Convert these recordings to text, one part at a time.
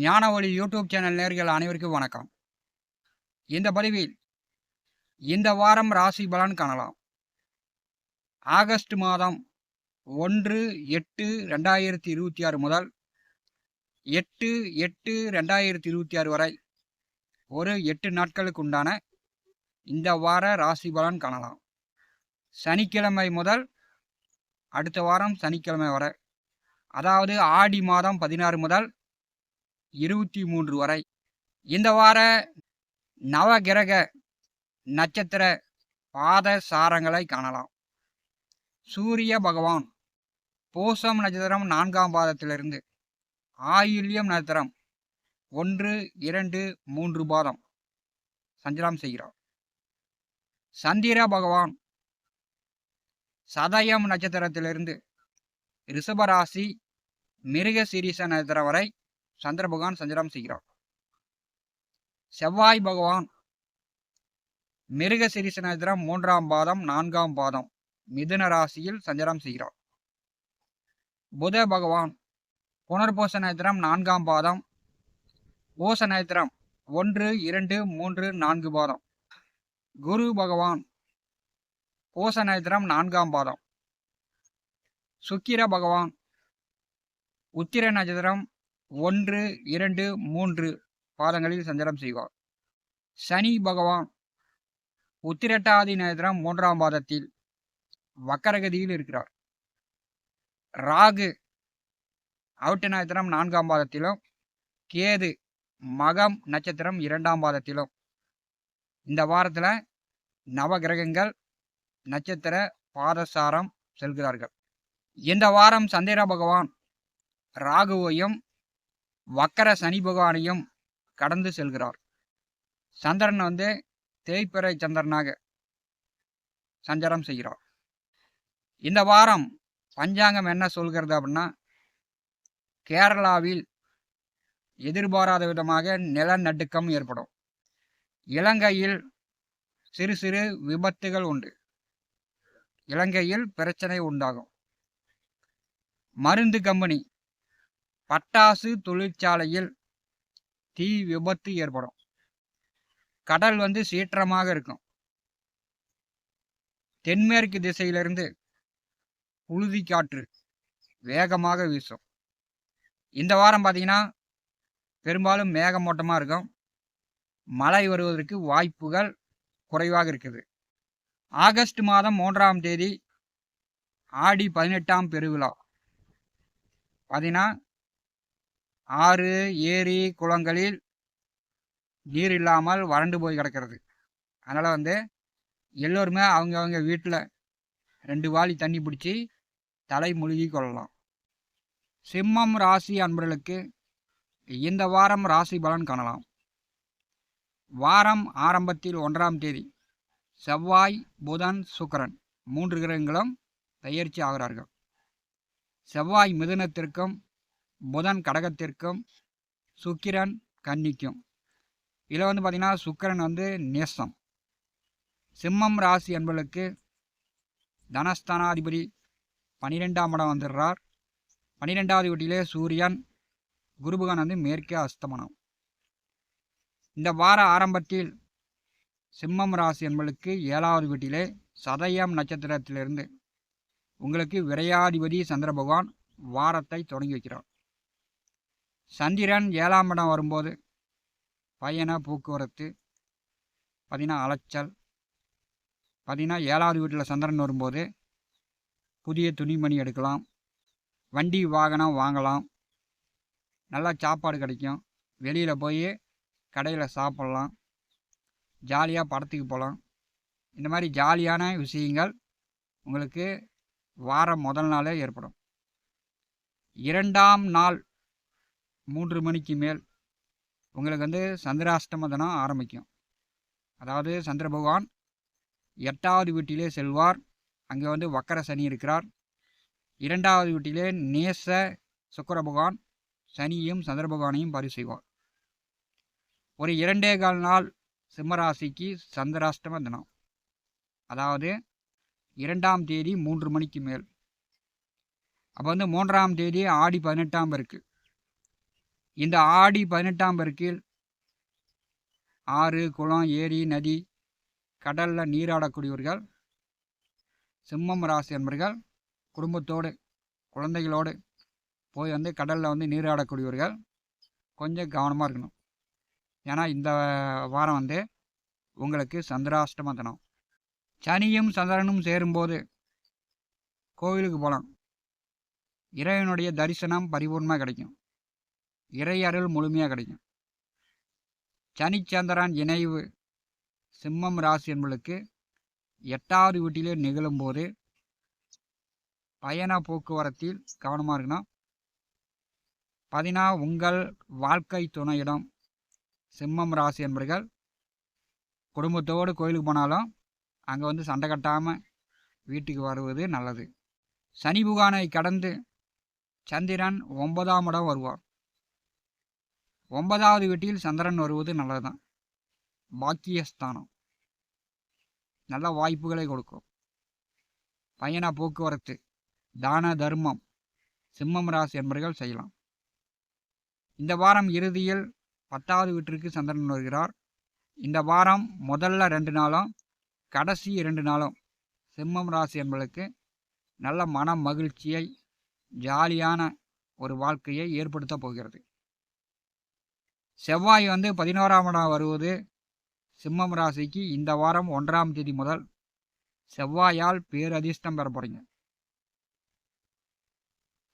ஞான ஒளி YouTube channel நேயர்கள் அனைவருக்கும் வணக்கம். இந்த பதிவில் இந்த வாரம் ராசி பலன் காணலாம். ஆகஸ்ட் மாதம் 1/8/2026 முதல் 8/8/2026 வரை ஒரு 8 நாட்களுக்கு உண்டான இந்த வார ராசி பலன் காணலாம். சனிக்கிழமை முதல் அடுத்த வாரம் சனிக்கிழமை வரை, அதாவது ஆடி மாதம் 16 முதல் 23 வரை இந்த வார நவகிரக நட்சத்திர பாத சாரங்களை காணலாம். சூரிய பகவான் பூசம் நட்சத்திரம் 4ஆம் பாதத்திலிருந்து ஆயில்யம் நட்சத்திரம் 1, 2, 3 பாதம் சஞ்சாரம் செய்கிறார். சந்திர பகவான் சதயம் நட்சத்திரத்திலிருந்து ரிஷபராசி மிருக சீரிஷ நட்சத்திரம் வரை சந்திர பகவான் சஞ்சாரம் செய்கிறார். செவ்வாய் பகவான் மிருக சீரிஷ நட்சத்திரம் 3ஆம் பாதம் 4ஆம் பாதம் மிதுன ராசியில் சஞ்சாரம் செய்கிறார். புத பகவான் புனர்பூச நட்சத்திரம் 4ஆம் பாதம் பூச நட்சத்திரம் 1, 2, 3, 4 பாதம். குரு பகவான் பூச நட்சத்திரம் 4ஆம் பாதம். சுக்கிர பகவான் உத்திர நட்சத்திரம் 1, 2, 3 பாதங்களில் சஞ்சாரம் செய்வார். சனி பகவான் உத்திரட்டாதி நட்சத்திரம் 3ஆம் பாதத்தில் வக்கரகதியில் இருக்கிறார். ராகு அவிட்ட நட்சத்திரம் 4ஆம் பாதத்திலும், கேது மகம் நட்சத்திரம் 2ஆம் பாதத்திலும் இந்த வாரத்தில் நவகிரகங்கள் நட்சத்திர பாதசாரம் செல்கிறார்கள். இந்த வாரம் சந்திர பகவான் ராகுவையும் வக்கர சனி பகவானையும் கடந்து செல்கிறார். சந்திரன் தேய்பிறை சந்திரனாக சஞ்சாரம் செய்கிறார். இந்த வாரம் பஞ்சாங்கம் என்ன சொல்கிறது அப்படின்னா, கேரளாவில் எதிர்பாராத விதமாக நிலநடுக்கம் ஏற்படும். இலங்கையில் சிறு சிறு விபத்துகள் உண்டு. இலங்கையில் பிரச்சனை உண்டாகும். மருந்து கம்பெனி பட்டாசு தொழிற்சாலையில் தீ விபத்து ஏற்படும். கடல் சீற்றமாக இருக்கும். தென்மேற்கு திசையிலிருந்து புழுதி காற்று வேகமாக வீசும். இந்த வாரம் பார்த்தீங்கன்னா பெரும்பாலும் மேகமூட்டமாக இருக்கும். மழை வருவதற்கு வாய்ப்புகள் குறைவாக இருக்குது. ஆகஸ்ட் மாதம் 3ஆம் தேதி ஆடி 18ஆம் பெருவிழா பார்த்தீங்கன்னா ஆறு ஏரி குளங்களில் நீர் இல்லாமல் வறண்டு போய் கிடக்கிறது. அதனால் எல்லோருமே அவங்க வீட்டில் 2 வாளி தண்ணி பிடிச்சி தலை முழுகி கொள்ளலாம். சிம்மம் ராசி அன்பர்களுக்கு இந்த வாரம் ராசி பலன் காணலாம். வாரம் ஆரம்பத்தில் 1ஆம் தேதி செவ்வாய் புதன் சுக்கிரன் 3 கிரகங்களும் பெயர்ச்சி ஆகிறார்கள். செவ்வாய் மிதுனத்திற்கும், புதன் கடகத்திற்கும், சுக்கிரன் கன்னிக்கும். இதில் பார்த்தீங்கன்னா சுக்கிரன் நேசம். சிம்மம் ராசி என்பவர்களுக்கு தனஸ்தானாதிபதி 12ஆம் இடம் வந்துடுறார். 12வது வீட்டிலே சூரியன், குருபகவான் மேற்கே அஸ்தமனம். இந்த வார ஆரம்பத்தில் சிம்மம் ராசி என்பவர்களுக்கு 7வது வீட்டிலே சதயம் நட்சத்திரத்திலிருந்து உங்களுக்கு விரையாதிபதி சந்திர பகவான் வாரத்தை தொடங்கி வைக்கிறார். சந்திரன் 7ஆம் இடம் வரும்போது பயண போக்குவரத்து பார்த்தீங்கன்னா அலைச்சல். பார்த்தீங்கன்னா 7வது வீட்டில் சந்திரன் வரும்போது புதிய துணிமணி எடுக்கலாம், வண்டி வாகனம் வாங்கலாம், நல்லா சாப்பாடு கிடைக்கும், வெளியில் போய் கடையில் சாப்பிட்லாம், ஜாலியாக படத்துக்கு போகலாம். இந்த மாதிரி ஜாலியான விஷயங்கள் உங்களுக்கு வாரம் முதல் நாளே ஏற்படும். 2ஆம் நாள் 3 மணிக்கு மேல் உங்களுக்கு சந்திராஷ்டம தினம் ஆரம்பிக்கும். அதாவது சந்திர பகவான் 8வது வீட்டிலே செல்வார். அங்கே வக்கர சனி இருக்கிறார். 2வது வீட்டிலே நேச சுக்கிர பகவான் சனியும் சந்திர பகவானையும் பரி செய்வார். ஒரு 2.25 நாள் சிம்மராசிக்கு சந்திராஷ்டம தினம். அதாவது 2ஆம் தேதி 3 மணிக்கு மேல். அப்போ 3ஆம் தேதி ஆடி 18ஆம் இருக்குது. இந்த ஆடி 18ஆம் பெருக்கில் ஆறு, குளம், ஏரி, நதி, கடலில் நீராடக்கூடியவர்கள் சிம்மம் ராசி என்பர்கள் குடும்பத்தோடு குழந்தைகளோடு போய் கடலில் நீராடக்கூடியவர்கள் கொஞ்சம் கவனமாக இருக்கணும். ஏன்னா இந்த வாரம் உங்களுக்கு சந்திராஷ்டம தினம். சனியும் சந்திரனும் சேரும்போது கோவிலுக்கு போகலாம். இறைவனுடைய தரிசனம் பரிபூர்ணமாக கிடைக்கும். இறை அருள் முழுமையாக கிடைக்கும். சனிச்சந்திரன் இணைவு சிம்மம் ராசி என்பளுக்கு 8வது வீட்டிலே நிகழும்போது பயண போக்குவரத்தில் கவனமாக இருக்கணும். உங்கள் வாழ்க்கை துணையிடம் சிம்மம் ராசி என்பர்கள் குடும்பத்தோடு கோயிலுக்கு போனாலும் அங்கே சண்டை கட்டாமல் வீட்டுக்கு வருவது நல்லது. சனி புகானை கடந்து சந்திரன் 9ஆம் இடம் வருவார். 9வது வீட்டில் சந்திரன் வருவது நல்லதுதான். பாக்கியஸ்தானம் நல்ல வாய்ப்புகளை கொடுக்கும். பயண போக்குவரத்து, தான தர்மம் சிம்மம் ராசி என்பர்கள் செய்யலாம். இந்த வாரம் இறுதியில் 10வது வீட்டிற்கு சந்திரன் வருகிறார். இந்த வாரம் முதல்ல 2 நாளும் கடைசி 2 நாளும் சிம்மம் ராசி என்பதற்கு நல்ல மன மகிழ்ச்சியை, ஜாலியான ஒரு வாழ்க்கையை ஏற்படுத்த போகிறது. செவ்வாய் 11ஆம் இடம் வருவது சிம்மம் ராசிக்கு இந்த வாரம் 1ஆம் தேதி முதல் செவ்வாயால் பேரதிர்ஷ்டம் பெற போறீங்க.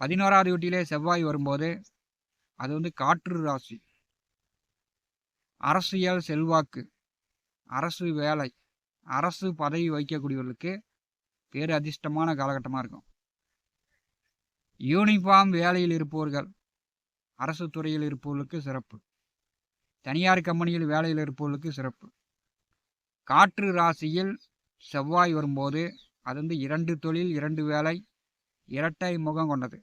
11வது வீட்டிலே செவ்வாய் வரும்போது அது காற்று ராசி. அரசியல் செல்வாக்கு, அரசு வேலை, அரசு பதவி வகிக்கக்கூடியவர்களுக்கு பேரு அதிர்ஷ்டமான காலகட்டமாக இருக்கும். யூனிஃபார்ம் வேலையில் இருப்பவர்கள், அரசு துறையில் இருப்பவர்களுக்கு சிறப்பு. தனியார் கம்பெனியில் வேலையில் இருப்பவர்களுக்கு சிறப்பு. காற்று ராசியில் செவ்வாய் வரும்போது அது 2 தொழில் 2 வேலை இரட்டை முகம் கொண்டது.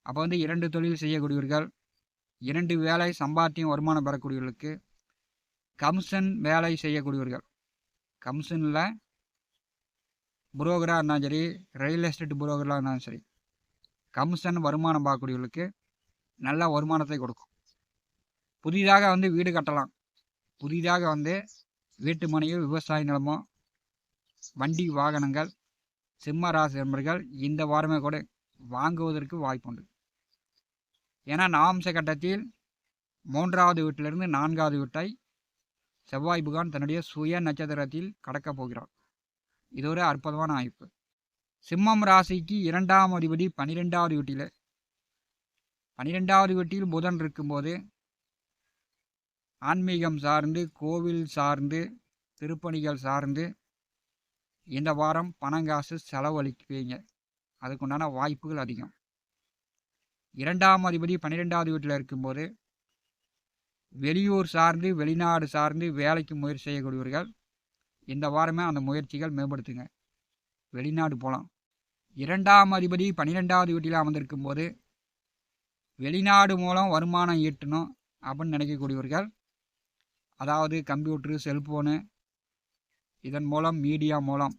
அப்போ 2 தொழில் செய்யக்கூடியவர்கள், 2 வேலை சம்பாத்தியம் வருமானம் பெறக்கூடியவர்களுக்கு, கமிஷன் வேலை செய்யக்கூடியவர்கள், கமிஷனில் புரோக்கராக இருந்தாலும் சரி, ரியல் எஸ்டேட் புரோக்கராக இருந்தாலும் சரி, கமிஷன் வருமானம் பார்க்கக்கூடியவர்களுக்கு நல்ல வருமானத்தை கொடுக்கும். புதிதாக வீடு கட்டலாம். புதிதாக வீட்டு மனையோ விவசாய நிலமோ வண்டி வாகனங்கள் சிம்ம ராசி என்பர்கள் இந்த வாரமே கூட வாங்குவதற்கு வாய்ப்புண்டு. ஏன்னா நாம்ச கட்டத்தில் 3வது வீட்டிலிருந்து 4வது வீட்டை செவ்வாய் புகான் தன்னுடைய சுய நட்சத்திரத்தில் கடக்கப் போகிறார். இது ஒரு அற்புதமான வாய்ப்பு. சிம்மம் ராசிக்கு 2ஆம் அதிபதி 12வது வீட்டில், 12வது வீட்டில் புதன் இருக்கும்போது ஆன்மீகம் சார்ந்து, கோவில் சார்ந்து, திருப்பணிகள் சார்ந்து இந்த வாரம் பணங்காசு செலவழிப்பீங்க. அதுக்குண்டான வாய்ப்புகள் அதிகம். 2ஆம் அதிபதி 12வது வீட்டில் இருக்கும்போது வெளியூர் சார்ந்து, வெளிநாடு சார்ந்து வேலைக்கு முயற்சி செய்யக்கூடியவர்கள் இந்த வாரமே அந்த முயற்சிகள் மேம்படுத்துங்க. வெளிநாடு போகலாம். 2ஆம் அதிபதி 12வது வீட்டில் அமர்ந்திருக்கும் போது வெளிநாடு மூலம் வருமானம் ஈட்டணும் அப்படின்னு நினைக்கக்கூடியவர்கள், அதாவது கம்ப்யூட்டரு, செல்ஃபோனு, இதன் மூலம் மீடியா மூலம்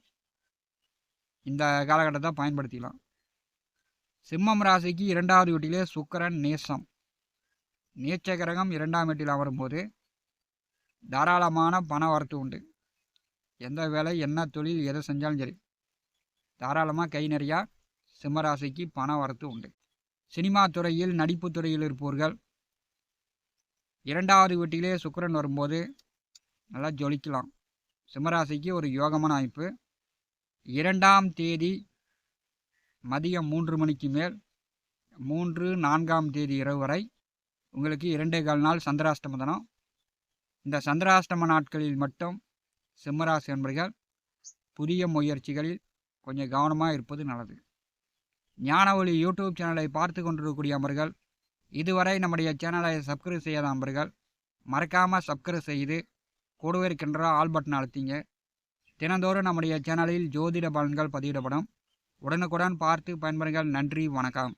இந்த காலகட்டத்தை பயன்படுத்திக்கலாம். சிம்மம் ராசிக்கு 2வது வீட்டிலே சுக்கிரன் நேசம், நீச்ச கிரகம் 2ஆம் வீட்டில் அமரும்போது தாராளமான பண வரத்து உண்டு. எந்த வேலை, என்ன தொழில், எதை செஞ்சாலும் சரி தாராளமாக கை நிறையா சிம்மராசிக்கு பண வரத்து உண்டு. சினிமா துறையில், நடிப்பு துறையில் இருப்பவர்கள் 2வது வீட்டிலே சுக்கிரன் வரும்போது நல்லா ஜொலிக்கலாம். சிம்மராசிக்கு ஒரு யோகமான வாய்ப்பு. 2ஆம் தேதி மதியம் 3 மணிக்கு மேல் 3, 4ஆம் தேதி இரவு வரை உங்களுக்கு 2.25 நாள் சந்திராஷ்டம தினம். இந்த சந்திராஷ்டம நாட்களில் மட்டும் சிம்மராசி என்பர்கள் புதிய முயற்சிகளில் கொஞ்சம் கவனமாக இருப்பது நல்லது. ஞானவழி யூடியூப் சேனலை பார்த்து கொண்டிருக்கக்கூடிய அன்பர்கள், இதுவரை நம்முடைய சேனலை சப்ஸ்கிரைப் செய்யாத அன்பர்கள் மறக்காமல் சப்ஸ்கிரைப் செய்து கூடவே இருக்கின்ற ஆல் பட்டன் அழுத்திங்க. தினந்தோறும் நம்முடைய சேனலில் ஜோதிட பலன்கள் பதிவிடப்படும். உடனுக்குடன் பார்த்து பயன்பெறுங்கள். நன்றி, வணக்கம்.